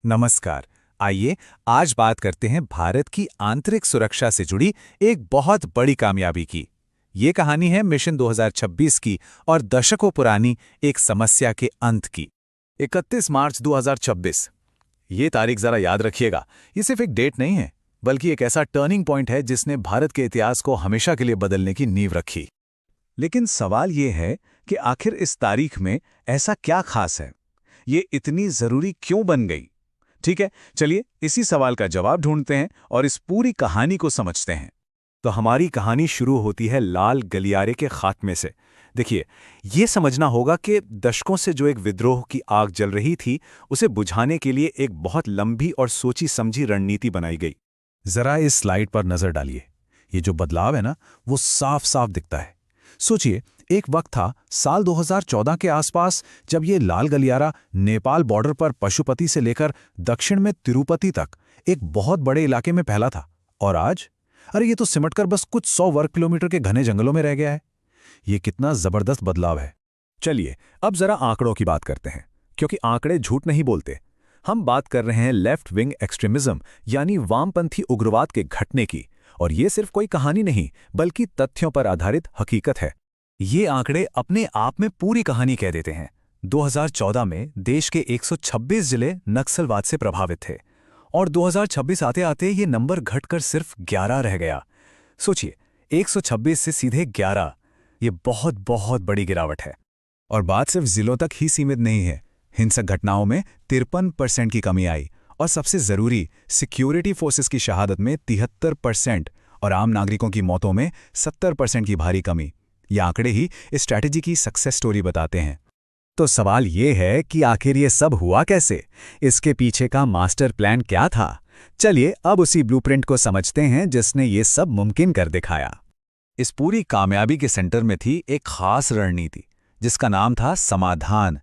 नमस्कार। आइए आज बात करते हैं भारत की आंतरिक सुरक्षा से जुड़ी एक बहुत बड़ी कामयाबी की। ये कहानी है मिशन 2026 की और दशकों पुरानी एक समस्या के अंत की। 31 मार्च 2026। ये तारीख जरा याद रखिएगा। ये सिर्फ एक डेट नहीं है, बल्कि एक ऐसा टर्निंग पॉइंट है जिसने भारत के इतिहास को हमेशा के लिए बदलने की नींव रखी। लेकिन सवाल ये है कि आखिर इस तारीख में ऐसा क्या खास है? ये इतनी जरूरी क्यों बन गई? ठीक है, चलिए इसी सवाल का जवाब ढूंढते हैं और इस पूरी कहानी को समझते हैं। तो हमारी कहानी शुरू होती है लाल गलियारे के खात्मे से। देखिए, ये समझना होगा कि दशकों से जो एक विद्रोह की आग जल रही थी, उसे बुझाने के लिए एक बहुत लंबी और सोची समझी रणनीति बनाई गई। जरा इस स्लाइड पर नजर डालिए। ये जो बदलाव है ना, वो साफ साफ दिखता है। सोचिए, एक वक्त था साल 2014 के आसपास, जब ये लाल गलियारा नेपाल बॉर्डर पर पशुपति से लेकर दक्षिण में तिरुपति तक एक बहुत बड़े इलाके में फैला था। और आज अरे ये तो सिमटकर बस कुछ 100 वर्ग किलोमीटर के घने जंगलों में रह गया है। ये कितना जबरदस्त बदलाव है। चलिए अब जरा आंकड़ों की बात करते हैं, क्योंकि आंकड़े झूठ नहीं बोलते। हम बात कर रहे हैं लेफ्ट विंग एक्सट्रीमिज्म यानी वामपंथी उग्रवाद के घटने की। और ये सिर्फ कोई कहानी नहीं, बल्कि तथ्यों पर आधारित हकीकत है। ये आंकड़े अपने आप में पूरी कहानी कह देते हैं। 2014 में देश के 126 जिले नक्सलवाद से प्रभावित थे और 2026 आते आते ये नंबर घटकर सिर्फ 11 रह गया। सोचिए, 126 से सीधे 11। ये बहुत बहुत बड़ी गिरावट है। और बात सिर्फ जिलों तक ही सीमित नहीं है। हिंसक घटनाओं में 53% की कमी आई और सबसे जरूरी, सिक्योरिटी फोर्सेस की शहादत में 73% और आम नागरिकों की मौतों में 70% की भारी कमी। ये आंकड़े ही इस स्ट्रैटेजी की सक्सेस स्टोरी बताते हैं। तो सवाल ये है कि आखिर ये सब हुआ कैसे? इसके पीछे का मास्टर प्लान क्या था? चलिए अब उसी ब्लूप्रिंट को समझते हैं जिसने ये सब मुमकिन कर दिखाया। इस पूरी कामयाबी के सेंटर में थी एक खास रणनीति, जिसका नाम था समाधान।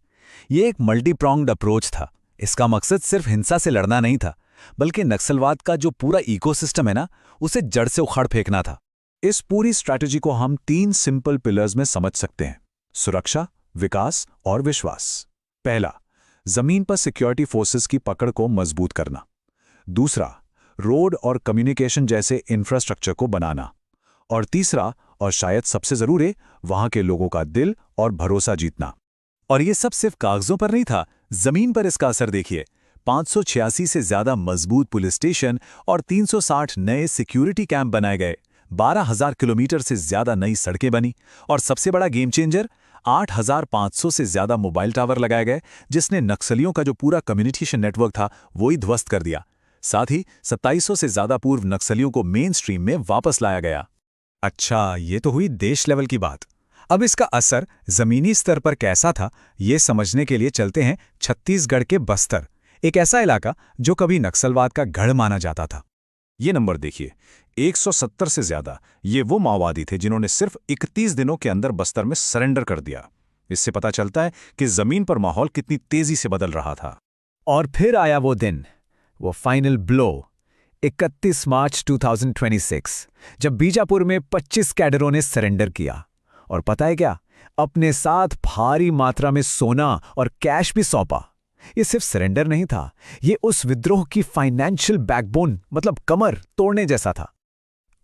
ये एक मल्टी-प्रॉन्ग्ड अप्रोच था। इसका मकसद सिर्फ हिंसा से लड़ना नहीं था, बल्कि नक्सलवाद का जो पूरा इकोसिस्टम है ना, उसे जड़ से उखाड़ फेंकना था। इस पूरी स्ट्रैटेजी को हम 3 सिंपल पिलर्स में समझ सकते हैं: सुरक्षा, विकास और विश्वास। पहला, जमीन पर सिक्योरिटी फोर्सेस की पकड़ को मजबूत करना। दूसरा, रोड और कम्युनिकेशन जैसे इंफ्रास्ट्रक्चर को बनाना। और तीसरा, और शायद सबसे जरूरी, वहां के लोगों का दिल और भरोसा जीतना। और ये सब सिर्फ कागजों पर नहीं था, जमीन पर इसका असर देखिए। 586 से ज्यादा मजबूत पुलिस स्टेशन और 360 नए सिक्योरिटी कैंप बनाए गए। 12,000 किलोमीटर से ज्यादा नई सड़कें बनी और सबसे बड़ा गेम चेंजर, 8,500 से ज्यादा मोबाइल टावर लगाए गए, जिसने नक्सलियों का जो पूरा कम्युनिकेशन नेटवर्क था वो ही ध्वस्त कर दिया। साथ ही 2700 से ज्यादा पूर्व नक्सलियों को मेन स्ट्रीम में वापस लाया गया। अच्छा, ये तो हुई देश लेवल की बात। अब इसका असर जमीनी स्तर पर कैसा था, ये समझने के लिए चलते हैं छत्तीसगढ़ के बस्तर, एक ऐसा इलाका जो कभी नक्सलवाद का गढ़ माना जाता था। ये नंबर देखिए, 170 से ज्यादा ये वो माओवादी थे जिन्होंने सिर्फ 31 दिनों के अंदर बस्तर में सरेंडर कर दिया। इससे पता चलता है कि जमीन पर माहौल कितनी तेजी से बदल रहा था। और फिर आया वो दिन, वो फाइनल ब्लो, 31 मार्च 2026, जब बीजापुर में 25 कैडरों ने सरेंडर किया। और पता है क्या, अपने साथ भारी मात्रा में सोना और कैश भी सौंपा। ये सिर्फ सरेंडर नहीं था, ये उस विद्रोह की फाइनेंशियल बैकबोन, मतलब कमर तोड़ने जैसा था।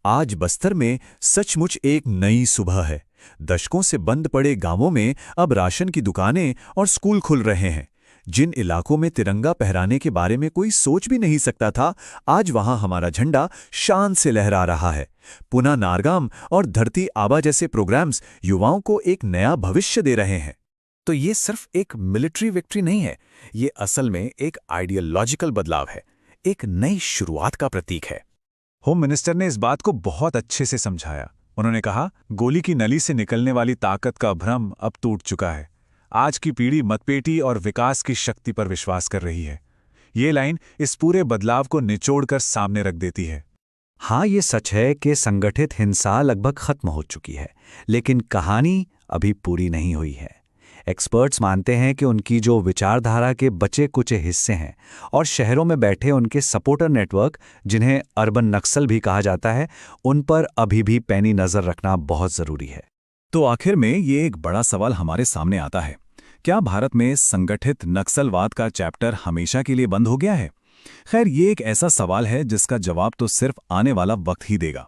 आज बस्तर में सचमुच एक नई सुबह है। दशकों से बंद पड़े गांवों में अब राशन की दुकानें और स्कूल खुल रहे हैं। जिन इलाकों में तिरंगा फहराने के बारे में कोई सोच भी नहीं सकता था, आज वहां हमारा झंडा शान से लहरा रहा है। पुनः नारगाम और धरती आबा जैसे प्रोग्राम्स युवाओं को एक नया भविष्य दे रहे हैं। तो ये सिर्फ एक मिलिट्री विक्ट्री नहीं है, ये असल में एक आइडियोलॉजिकल बदलाव है, एक नई शुरुआत का प्रतीक है। होम मिनिस्टर ने इस बात को बहुत अच्छे से समझाया। उन्होंने कहा, गोली की नली से निकलने वाली ताकत का भ्रम अब टूट चुका है। आज की पीढ़ी मतपेटी और विकास की शक्ति पर विश्वास कर रही है। ये लाइन इस पूरे बदलाव को निचोड़कर सामने रख देती है। हाँ, ये सच है कि संगठित हिंसा लगभग खत्म हो चुकी है, लेकिन कहानी अभी पूरी नहीं हुई है। एक्सपर्ट्स मानते हैं कि उनकी जो विचारधारा के बचे कुचे हिस्से हैं और शहरों में बैठे उनके सपोर्टर नेटवर्क, जिन्हें अर्बन नक्सल भी कहा जाता है, उन पर अभी भी पैनी नजर रखना बहुत जरूरी है। तो आखिर में ये एक बड़ा सवाल हमारे सामने आता है क्या भारत में संगठित नक्सलवाद का चैप्टर हमेशा के लिए बंद हो गया है? खैर, ये एक ऐसा सवाल है जिसका जवाब तो सिर्फ आने वाला वक्त ही देगा।